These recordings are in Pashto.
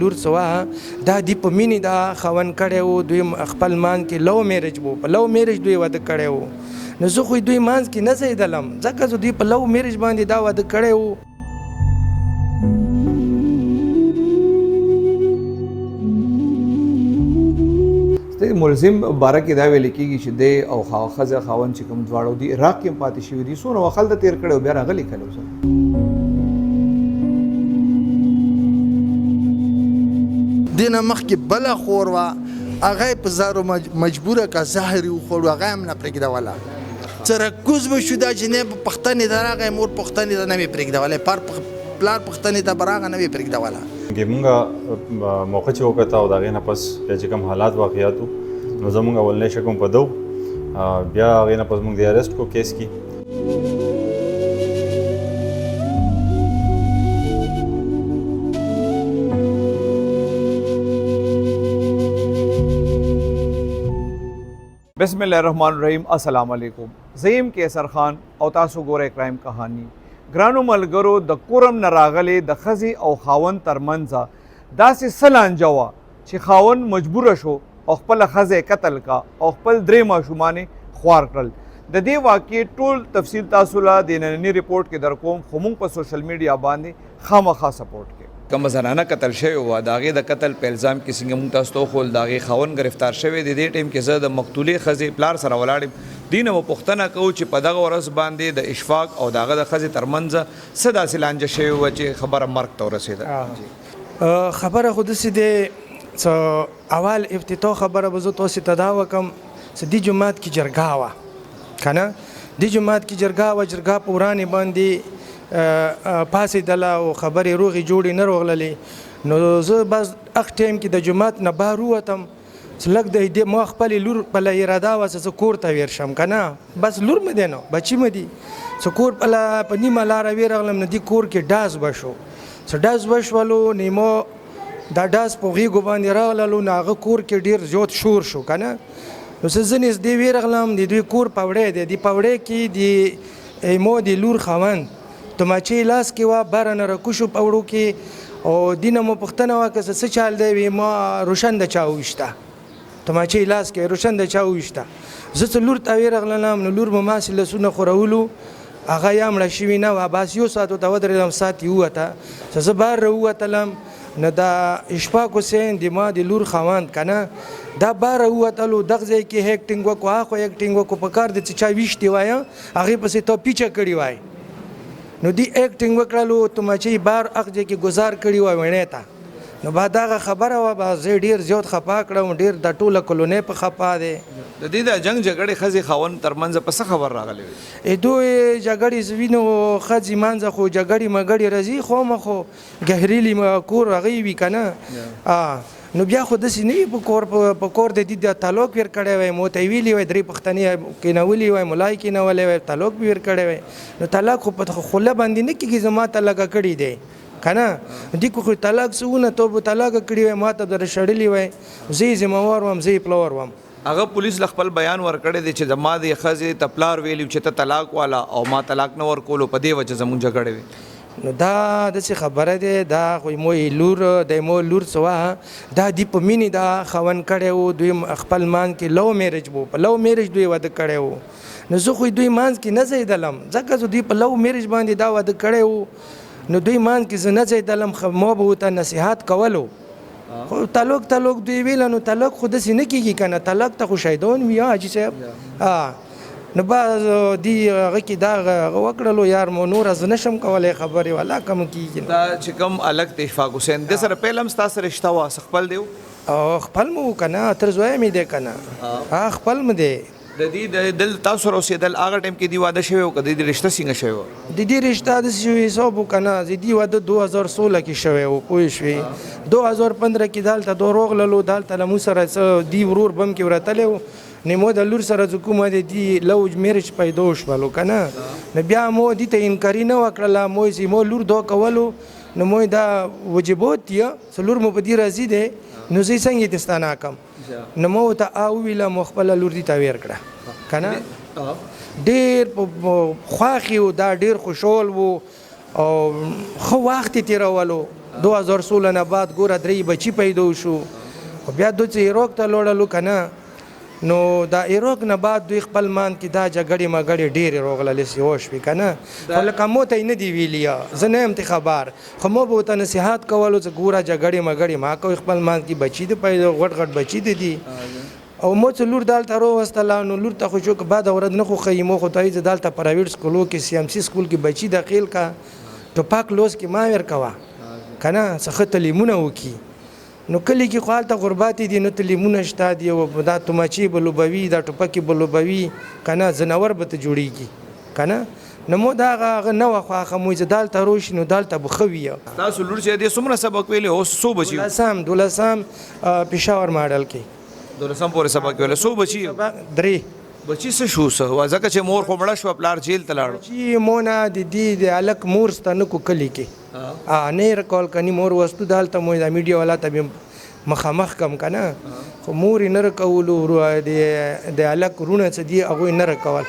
لور څه دا دی په مینې دا خاوند کړی و دوی خپل مان کې لو میرج وو په لو میرج دوی واده کړی و نو زه خو دوی مانځ کې نه ځایدلم ځکه زه دوی په لو میرج باندې دا واده کړی و. ملزم باره کې دا ویل کېږي چې دی او ښځه خاوند چې کوم دواړه دي عراق کې هم پاتې شوي دي څومره وخت هلته تېر کړی او بیا راغلي کله اوس دې نه مخکې بله خور وه هغه یې په زارو مجبوره که زهر یې وخوړو هغه هم نه پرېږدوله ترکز به شو دا چې نه به پښتنې ته راغی مور پښتنې ته نه وې پرېږدولی پلار پښتنې ته به راغه نه وې پرېږدوله موږ موقع چې وکړه او د هغې نه پس بیا چې کوم حالات واقعات وو نو زموږ اولنی شک هم په ده بیا هغې نه پس موږ د اریسټ کو کیس کې بسم الله الرحمن الرحیم. السلام علیکم. زه یم کیسر خان او تاسو ګورئ کرایم کهانی. ګرانو ملګرو د کورم نه راغلې د ښځې او خاوند ترمنځه داسې څه لانجه وه چې خاوند مجبوره شو او خپله ښځه قتل کا او خپل درې ماشومان خوار کړل. د دې واقعې ټول تفصیل تاسو له د ننني ریپورټ کې در کوم خو موږ په سوشل میډیا باندې خامخا سپورټ کوي. کومه زنانه قتل شوې وه د هغې د قتل په الزام کې څنګه موږ تاسو ته وښول د هغې خاوند ګرفتار شوی د دې ټایم کې زه د مقتولې ښځې پلار سره ولاړ یم. دې نه به پوښتنه کوو چې په دغه ورځ باندې د اشفاق او د هغه د ښځې ترمنځه څه داسې لانجه شوې وه چې خبره مرګ ته ورسېده. خبره خو داسې دی څه اول افتتاح خبره به زه تاسو ته دا وکړم چې دې جومات کې جرګه وه که نه دې جومات کې جرګه وه جرګه په ورانې باندې پاسېدله او خبرې روغې جوړې نه راغللې نو زه بس هغه ټایم کې د جومات نه بهر ووتم چې لږ د ما خپلې لور پله اراده وه چې زه کور ته ویر شم که نه بس لور مې دی نو بچي مې دي چې کور په نیمه لاره ویرغلم نو دې کور کې ډاز وشو چې ډاز وشولو نیمو دا ډاز په غېږو باندې راغللو نو هغه کور کې ډېر زیات شور شو که نه نو زه نږدې ویرغلم د دوی کور پوړی دی د پوړی کې د ایمو د لور خاوند توماچې لاس کې وه بره نه راکوشو په وړو کې او دې نه مو پوښتنه وکړه چې څه چال دی وي ما روشن د چا وویشته توماچې لاس کې روشن د چا وویشته زه چې لور ته ویرغلم نو لور مو ماسې لاسونه خورولو هغه یا مړه شوي نه وه بس یو ساعت ورته ودرېدم ساعت یې ووته چې زه بهر راووتلم نو دا اشفاق حسین د ما د لور خاوند که نه دا بهر راووتلو دغه ځای کې اکټینګ وکړو هاخوا اکټینګ وکړو په کار دی چې چا ویشتې وایه هغې پسې تا پیچه کړې وای نو دی اکټینګ وکړلو توماچې بار هغه ځای کې ګزار کړي وای ویڼې ته نو بعد هغه خبره وه به زه ډېر زیات خفه کړم ډېر د ټوله کلونۍ په خفه دی. د دې د جنګ جګړې ښځې خاوند ترمنځ په څه خبر راغلی وي؟ دوی جګړې زه وینو ښځې منځه خو جګړې مګړې راځي خامخا ګهریلي کور هغې وي که نه نو بیا خو داسې نه وي په کور د دې د طلاق ویر کړی وی مو ته یې ویلي وی درې پښتنې کېنولي وی ملا یې کېنولی وی طلاق به ویر کړی وی نو طلاق خو په خوله باندې نه کېږي زما طلاقه کړي دی که نه دې خو طلاق څه ونه تو به طلاقه کړي وی ما ته در شړلي وی زه یې ذمهوار وم زه یې پلور وم. هغه پولیس له خپل بیان ورکړی دی چې زما د ښځې ته پلار ویلي چې ته طلاق والا او ما طلاق نه ورکولو په دې وجه زموږ جګړې وي. نو دا داسې خبره دی دا خو مو لور د مو لور څه وه دا دی په مینې دا خاوند کړی و دوی خپل مان کې لو میرج وو په لو میرج دوی واده کړی و نو زه خو دوی مانځ کې نه ځایدلم ځکه زه دوی په لو میرج باندې دا واده کړی و نو دوی مانځ کې زه نه ځایدلم ما به ورته نصیحت کولو خو طلاق دوی ویله نو طلاق خو داسې نه کېږي که نه طلاق ته خو شهیدان وي حاجي صاحب نو بعض دی هغه کې دا وکړلو یار مو نور از نشم کولی خبرې والا کم کېږي دا چې کوم الګ د اشفاق حسین د سره پهله هم ستا سره رشته وه خپل دی خپل مو که نه تر زوی مې دی که نه خپل م دی د دې دل تاسو سره اوسېدل هغه ټایم کې دې واده شوی و که د دې رشته څنګه شوی وه؟ د دې رشته داسې شوي حساب و که نه د دې واده 2016 کې شوی و پوه شوې 2015 کې دلته دا راغللو دلته له موږ سره څه دی ورور بم کې ورتلی و نیمو د لور سره چې کومه دی لوج میرج پیدا شولو که نه نو بیا مو دې ته انکاري نه وکړله مو چې مو لور دا کولو نو مو دا وجبات دي چې لور مو په دې راضي دی نو زه څنګه دې ستا ناکم نو مو ته وویله مو خپله لور دې ته ویر کړه که نه ډېر خوښ و دا ډېر خوشحال و او ښه وخت یې تېرولو 2016 نه بعد ګوره 3 بچي پیدا شو خو بیا دوی چې عراق ته لاړلو که نه نو د عراق نه بعد دوی خپل مان کې دا جګړې مګړې ډېرې راغللې چې وشوې که نه خو لکه مو ته یې نه دي ویلي زه نه یم ترې خبر خو مو به ورته نصیحت کولو چې ګوره جګړې مګړې ما کوئ خپل مان کې بچي دي پیدا غټ غټ بچي دي او مو چې لور دالته راوستله نو لور ته خو چې بعد ورځ نه خوښوي مو خو ته یې دالته پرایویټ سکولو کې CMC سکول کې بچي داخل کا ټوپک لوز کې ما ورکوه که نه څه ښه تعلیمونه وکړي نو کلی کې خو هلته غرباتې دي نو تعلیمونه شته دي او دا تومچې به لوبوي دا ټوپکې به لوبوي که نه ځناور به ته جوړېږي که نه نو مو دا هغه نه وه خو هغه مو چې دالته روشي نو دالته به ښه وي تاسو لور چې دې څومره سبق ویلی اوس څو بچي وو؟ دولسم پېښور ماډل کې 12 پورې سبق ویلی څو بچي وو؟ 3 بچي څه شو څه ځکه چې مور خو مړه شوه پلار جیل ته لاړو چې مونه د دې د هلک مور سته نه کو کلي کې نه یې رکول کني مور وستو دالته مو د میډیا والا ته به مخامخ کم که نه خو مور یې نه رکولو د هلک وروڼه څه دي هغوی نه رکول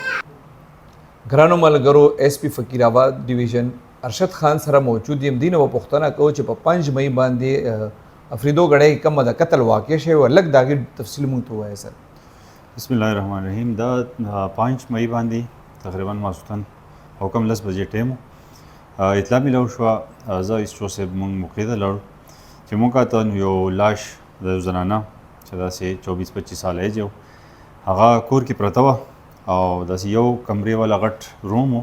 ګرانو ملګرو SP فقیر آباد ډیویژن ارشد خان سره موجود یم دینه و پوښتنه کوو چې په 5 مئی باندې افریدو غړی کومه د قتل واقع شوی و لږ د هغې تفصیل مونږ ته ووایه سر بسم الله الرحمن الرحیم دا 5 مئی باندې تقریبا ماسخوتن حکم 10 بجې ټیم اطلاع میلاو شوه زه ایسټرو صاحب مونږ موقع ته لاړو چې موږ ته یو لاش د یو زنانه چې داسې 24-25 ساله ایج و هغه کور کې پرته وه او داسې یو کمرې والا غټ روم و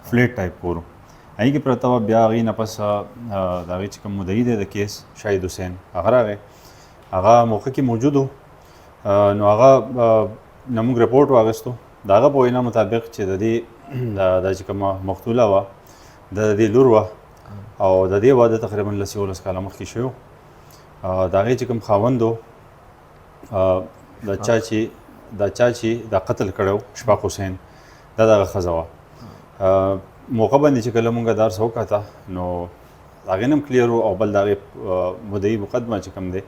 فلیټ ټایپ کور و هغې کې پرته وه بیا هغې نه پس د هغې چې کوم مدعي دی د کیس شاهد حسین هغه راغی هغه موقع کې موجود و نو هغه نه موږ رپورټ واخیستو د هغه په وینا مطابق چې د دې دا چې کومه مقتوله وه د دې لور وه او د دې واده تقریبا 10 کاله مخکې شوی د هغې چې کوم خاوند و دا چا چې دا قتل کړی شفاق حسین دا دغه ښځه وه موقع باندې چې کله مونږ درس وکاته نو د هغې نه هم کلیر و او بل د هغې مدعي مقدمه چې کوم دی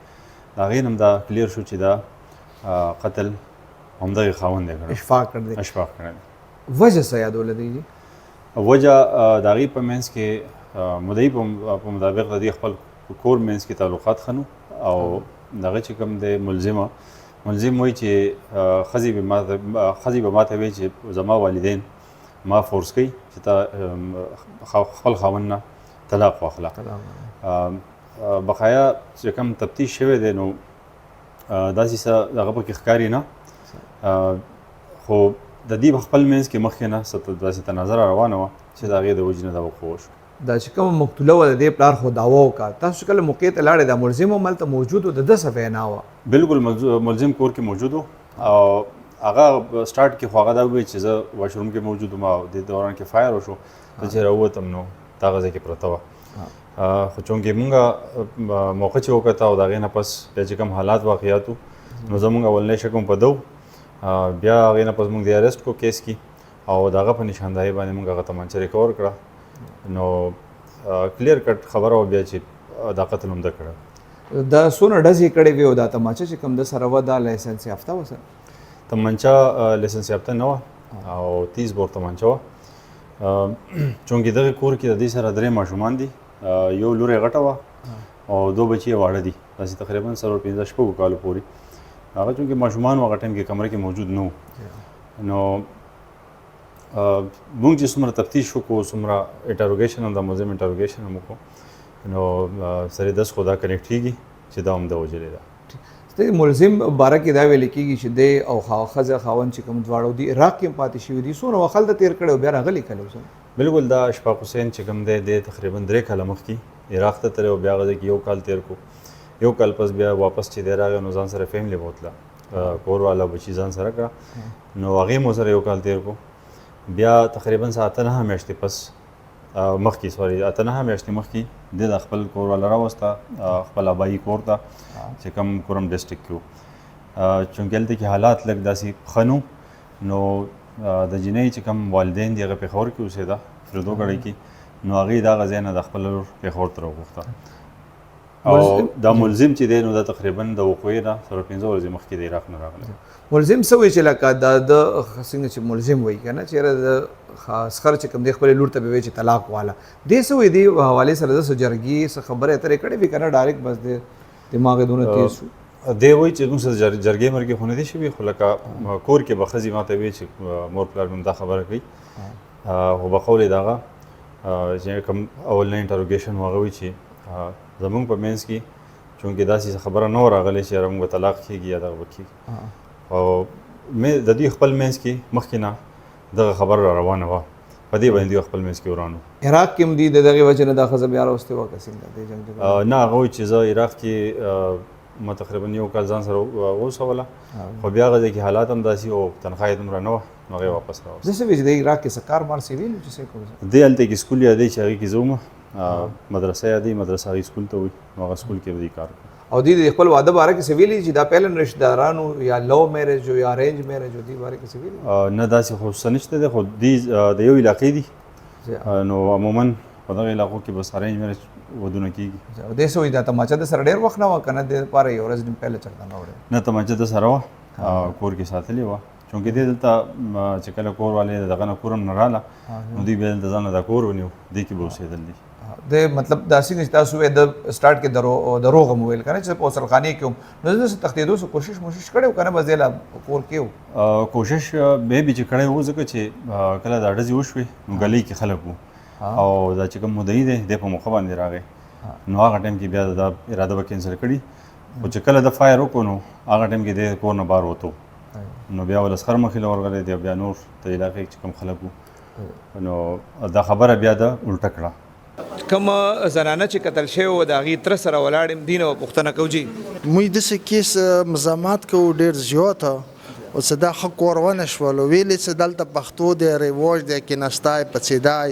د هغې نه هم دا کلیر شو چې دا قتل همدغه خاوند دی کړی اشفاق کړی اشفاق کړی وجه څه یادوله دی وجه د هغې په منځ کې مدعي په مطابق د دې خپل کور منځ کې تعلقات ښه نو او دغه چې کوم دی ملزم وایي چې ښځې به ماته وایي چې زما والدین ما فورس کوي چې تا خپل خاوند نه طلاق واخله بقایا چې کوم تفتیش شوی دی نو داسې څه هغه پکې ښکاري نه خو د دې په خپل منځ کې مخکې نه داسې تناظره روانه وه چې د هغې د وجې نه دا وقوع وشو دا چې کومه مقتوله وه د دې پلار خو دعوا وکړه تاسو کله موقع ته لاړې دا ملزم هم هلته موجود و د ده څه وینا وه بلکل ملزم کور کې موجود و او هغه سټارټ کې خو هغه دا وویل چې زه واشروم کې موجود وم او د دوران کې فایر وشو زه چې راووتم نو دغه ځای کې پرته وه خو چونکې مونږ موقع چې وکته او د هغې نه پس بیا چې کوم حالات واقعیات نو زمونږ اولنی شک هم په ده بیا هغې نه پس مونږ د اریسټ کو کیس کې او د هغه په نشاندهۍ باندې مونږ هغه تمانچه ریکور کړه نو کلیر کټ خبره وه بیا چې دا قتل هم ده کړه دا څونه ډزې کړې وې او دا تماچه چې کوم ده سره وه دا لایسنس یافته وه سر تمانچه لیسنس یافته نه وه او 30 بور تمانچه وه چونکې دغه کور کې د دې سره 3 ماشومان دي یو لور یې غټه وه او 2 بچي یې واړه دي داسې تقریبا 15 کالو پورې هغه چونکې ماشومان هغه ټایم کې کمره کې موجود نه وو نو مونږ چې څومره تفتیش وکړو څومره انټروګیشن هم د ملزم انټروګیشن هم وکړو نو سره 10 خو دا کنیکټ کېږي چې دا هم ده وجلې ده د ملزم باره کې دا ویل کېږي چې دی او ښځه خاوند چې کوم دواړه دي عراق کې هم پاتې شوي دي څومره وخت هلته تېر کړی او بیا راغلی کله اوس بلکل دا اشفاق حسین چې کوم دی دی تقریبا 3 کاله مخکې عراق ته تللی او بیا هغه ځای کې 1 کال تېر کړو 1 کال پس بیا واپس چې دی راغی نو ځان سره فیملی بوتله کور والا بچي ځان سره کړه نو هغې مو سره 1 کال تېر کړو بیا تقریبا 9 میاشتې پس مخکې سوري 8 میاشتې مخکې د خپل کور والا راوسته خپل آبایي کور ته چې کوم کورم ډسټرکټ کې و چونکې هلته کې حالات لږ داسې ښه نو د جینۍ چې کوم والدین دي هغه پېښور کې اوسېده فریدو ګړی کې نو هغې دغه ځای نه د خپل لور پېښور ته راوغوښته او دا ملزم چې دی نو دا تقریبا د وقوعې نه 15 ورځې مخکې د عراق نه راغلی. ملزم څه وایي چې لکه دا د څنګه چې ملزم وایي که نه چېرې د خاص خر چې کوم دی خپلې لور ته به وایي چې طلاق واله دې څه وایي دې حوالې سره د څه جرګې څه خبرې اترې کړې وي که نه ډایرکټ بس د دماغ یې دونه تیز شو. دی وایي چې موږ سره جرګې مرګې خو نه دي شوي خو لکه کور کې به ښځې ما ته وایي چې مور پلار مې دا خبره کوي خو به قول یې د هغه چې کوم اولنی انټروګیشن و هغه وایي چې زمونږ په منځ کې چونکې داسې خبره نه وه راغلی چې یاره موږ به طلاق کېږي یا دغه به کېږي او د دوی خپل منځ کې مخکې نه دغه خبره را روانه وه په دې باندې دوی خپل منځ کې وران وو. عراق کې هم دي د دغې وجې نه دا ښځه بیا راوستې وه که څنګه دې جنګ جګړه؟ نه هغه وایي چې زه عراق کې ما تقریبا یو کال ځان سره واوسوله خو بیا هغه ځای کې حالات هم داسې او تنخوا یې دومره نه وه نو هغه یې واپس راوسته. زه څه وایي چې د عراق کې څه کار مار څه ویلو چې څه کوم دی هلته کې سکول یادوي چې هغې کې زه وم مدرسه یادوي مدرسه هغې سکول ته وایي نو هغه سکول کې به دوی کار کوي. او دوی د خپل واده باره کې څه ویلي چې دا پیلن رشته دارانو یا لو میرج یا ارینج میرج او دې باره کې څه ویلي؟ نه داسې خو څه نشته دی خو دوی د یو علاقې دي نو عموما په دغه علاقو کې بس ارینج میرج ودونه کېږي. او دې څه وایي دا تماچه د سره ډېر وخت نه وه که نه د لپاره یو ورځ پیله چېرته نه وړی؟ نه تماچه د سره وه کور کې ساتلې وه چونکې دې دلته چې کله کور والې د دغه نه کور هم نه راله نو دوی بیا دلته ځان نه دا کور ونیو دې کې به اوسېدل دي. د مطلب دا څنګه چې تاسو وایئ د سټارټ کې دروغ مو ویل که نه چې په غسلخانې کې وم نو زه داسې تښتېدو څه کوشش کړی و که نه بس دی لا کور کې و؟ کوشش به چې کړی و ځکه چې کله دا ډزې وشوې نو ګلۍ کې خلک وو او دا چې کوم مدعي دی دی په موقع باندې راغی نو هغه ټایم کې بیا دا اراده به کینسل کړي خو چې کله د فایر وکړو نو هغه ټایم کې دی کور نه بار وتو نو بیا ولسخر مخې له ورغلی دی بیا نور د علاقې چې کوم خلک وو نو دا خبره بیا د الټه کړه. کوم زنانه چې قتل شوی و د هغې تره سره ولاړ یم دې نه به پوښتنه کوو جي موږ داسې کیس مزاحمت کوو ډېر زیاته او څه دا ښه کور ونه شولو ویلې څه دلته پښتو دی رواج دی کېناستی پڅېدی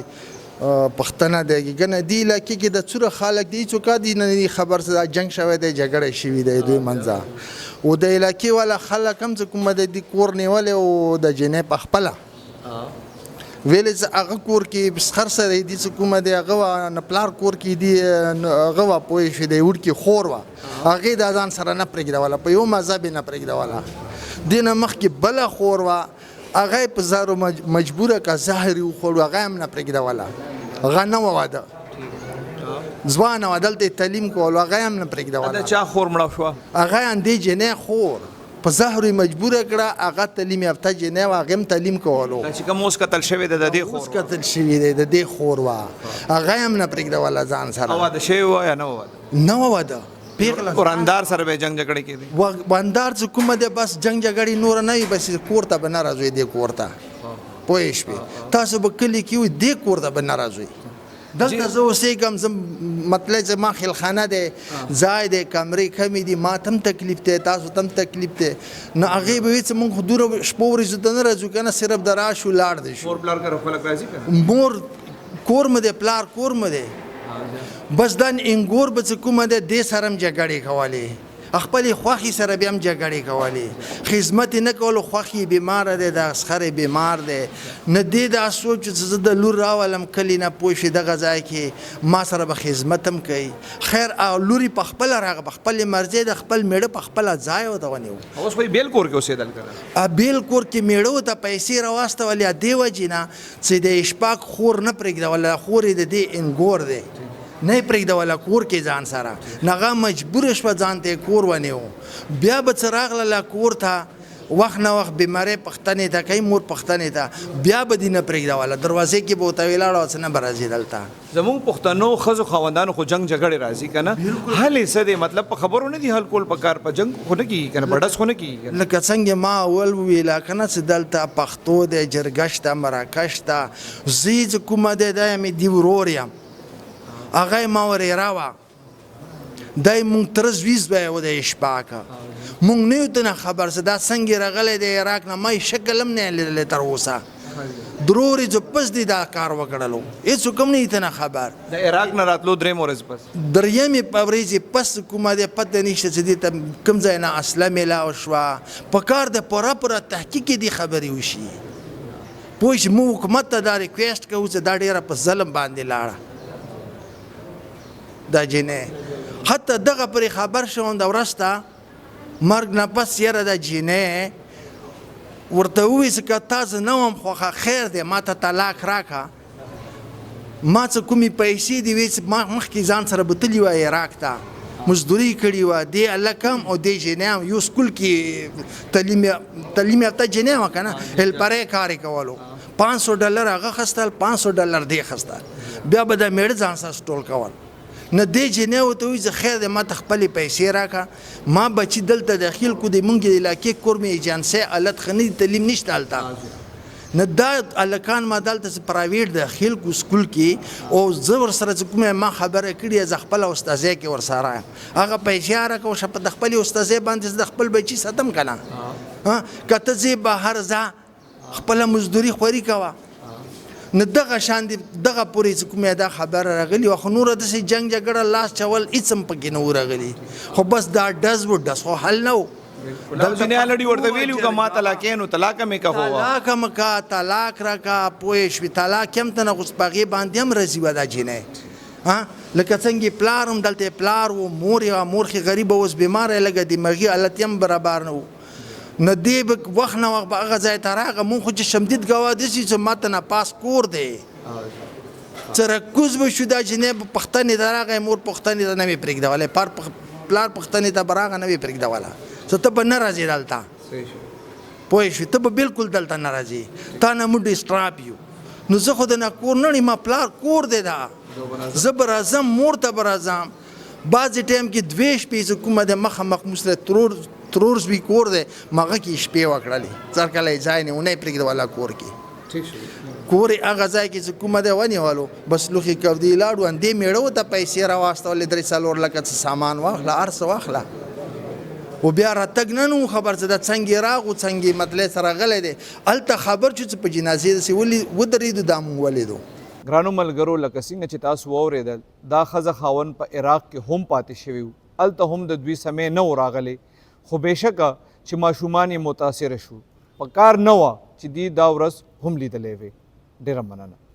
پښتنه دی ګنه دې علاقې کې د څوره خلک دی هېڅوک دي نه خبر څه دا جنګ شوی دی جګړه شوي دی دوی منځه او د علاقې والا خلک هم څه کومه د دې کور نیولی او د جنۍ په خپله ویلې چې هغه کور کې خر سره دي څه کومه دی هغه نه پلار کور کې دي هغه وه پوه شوې دی وړکې خور وه هغې دا ځان سره نه پرېږدوله په یو مذهب یې نه پرېږدوله دې نه مخکې بله خور وه هغه یې په زارو مجبوره که زهر یې وخوړو هغه هم نه پرېږدوله هغه نه وه واده ځوانه وه دلته یې تعلیم کولو هغه هم نه پرېږدوله. د چا خور مړه شوه؟ هغه همدې جنۍ خور په زهر یې مجبوره کړه هغه تعلیم یافته جنۍ وه هغې هم تعلیم کولو چې کوم اوس قتل شوی دی د دې خور اوس قتل شوي دی د دې خور وه هغه هم نه پرېږدوله ځان سره. واده شوی وه یا نه وه واده؟ نه وه واده پیغله وراندار سره به جنګ جګړې کېدې؟ وراندار چې کومه دی بس جنګ جګړې نوره نه وي بس کور ته به نه راځئ دې کور ته پوه شوې تاسو به کلي کې وي دې کور ته به نه راځئ دلته زه اوسېږم زه مطلب چې ما خیلخانه دی ځای دی کمرې کمې دي ما ته هم تکلیف دی تاسو ته هم تکلیف دی نو هغې به وي چې موږ خو دومره شپو ورځو ته نه راځو که نه صرف د راشو لاړ دی شو مور پلار کره خلک راځي که مور کور مې دی پلار کور مې دی بس دا انګور به چې کومه دی دې سره هم جګړې کولې خپلې خوښې سره بیا هم جګړې کولې خدمت یې نه کولو خوښ یې بیماره دی د اسخر یې بیمار دی نه دې دا سوچ چې زه د لور راولم کلي نه پوه شي دغه ځای کې ما سره به خدمت هم کوي خیر لور یې په خپله راغه په خپلې مرضۍ د خپل میړه په خپله ځای ورته ونیو اوس خو یې بیل کور کې اوسېدل که بیل کور کې میړه ته پیسې راواستولې دې وجې نه چې د اشفاق خور نه پرېږدوله خور یې د دې انګور دی نه یې پرېږدوله کور کې ځان سره نو هغه مجبوره شوه ځان ته یې کور ونیو بیا به څه راغلله کور ته وخت نه وخت بیمارۍ پښتنې ته کوي مور پښتنې ته بیا به دې نه پرېږدوله دروازې کې به ورته ولاړه او څه نه به راځي دلته زمونږ پښتنو ښځو خاوندانو خو جنګ جګړې راځي که نه حل یې څه دی مطلب په خبرو نه دي حل کول پکار په جنګ خو نه کېږي که نه په ډز خو نه کېږي لکه څنګه ما اول وویله که نه چې دلته پښتو دی جرګه شته مرکه شته زه چې کومه دی دا مې دی ورور یم هغه یې ما ورېره وه دا یې مونږ تره زویز به یې و د اشپاکه مونږ نه یو ته نه خبر څه دا څنګه یې راغلی دی عراق نه ما یې شکل هم نه یې لیدلی تر اوسه درور یې پس دی دا کار وکړلو هېڅوک هم نه یې ته نه خبر د عراق نه راتلو درېیم ورځ پس درېیمې په ورځې پس کومه دی پته نشته چې دې ته کوم ځای نه اصله میلاو شوه په کار د پوره پوره تحقیق یې دې خبرې وشي پوه شي موږ حکومت ته دا ریکویسټ کوو چې دا ډېره په ظلم باندې لاړه دا جنۍ حتی دغه پرې خبر شوم د ورځ ته مرګ نه پس یاره د جینۍ ورته ووایي چې که تا زه نه وم خوښه خیر دی ما ته طلاق راکړه ما څه کومې پیسې دي وایي چې ما مخکې ځان سره بتلي وه عراق ته مزدوري کړې وه دې هلک هم او دې جینۍ هم یو سکول کې تعلیم یافته جینۍ وه که نه هیلپرۍ کار یې کولو $500 هغه خستل $500 دې خستل بیا به د میړه ځان سره سټول کول نه دې جینۍ ورته وایي چې خیر دی ما ته خپلې پیسې راکړه ما بچي دلته داخل کړو د مونږ د علاقې کور مې ایجنسۍ حالت ښه نه دي تعلیم نشته هلته نه دا هلکان ما دلته پرایویټ داخل کړو سکول کې او زه ورسره چې کومه ما خبره کړې زه خپله استاذۍ کې ورسره یم هغه پیسې راکړه په د خپلې استاذۍ باندې زه د خپل بچي ساتم که نه که ته ځې بهر ځه خپله مزدوري خوري کوه نه دغه شان دي دغه پورې چې کومه دا خبره راغلې وه خو نوره داسې جنګ جګړه لاس چول هېڅ هم پکې نه و راغلي خو بس دا ډز و ډز خو حل نه و دنیا لړۍ ورته ویلي وو که ما طلاق یې نو طلاق مې که خو طلاق هم که طلاق راکړه پوه شوې طلاق هم ته نه خو په هغې باندې هم راځي وه دا جینۍ لکه څنګه پلار هم دلته پلار و مور یې مور خې غریبه اوس بیماره لږه دماغي حالت یې هم برابر نه و نه دی به وخت نه وخت به هغه ځای ته راغه مونږ خو چې شمدید ګواه داسې چې ما ته ناپاس کور دی ترکوز به شو دا جینۍ به پښتنې ته راغی مور پښتنې ته نه وې پرېږدولی پلار پښتنې ته به راغه نه وې پرېږدوله څه ته به نه راځې دلته پوه شوې ته به بلکل دلته نه راځې تا نه موږ ډسټراپ یو نو زه خو د نه کور نه ما پلار کور دی دا زه به راځم مور ته به راځم بعضې ټایم کې 2 شپې چې کومه د مخامخ مسله ترور زوی کور دی مغه کې شپې وکړلې څر کله یې ځای نه ونه یې پرېږدوله کور کې کور یې هغه ځای کې چې کومه دی ونیولو بس لوښي کودې لاړو همدې میړه ورته پیسې راواستولې 3-4 لکه څه سامان واخله هر څه واخله و بیا راتګ نه نو خبر څه ده څنګه راغو څنګه مطلب سره غلی دی هلته خبر چې په جنازې داسې ودرېدو دا مونږ ولیدو ګرانو ملګرو لکه څنګه چې تاسو واورېدل دا ښځه خاوند په عراق کې هم پاتې شوي وو هلته هم د دوی سمې نه و راغلی خو بېشکه چې ماشومان یې متاثره شو په کار نه وه چې دوی دا ورځ هم لیدلی وې ډېره مننه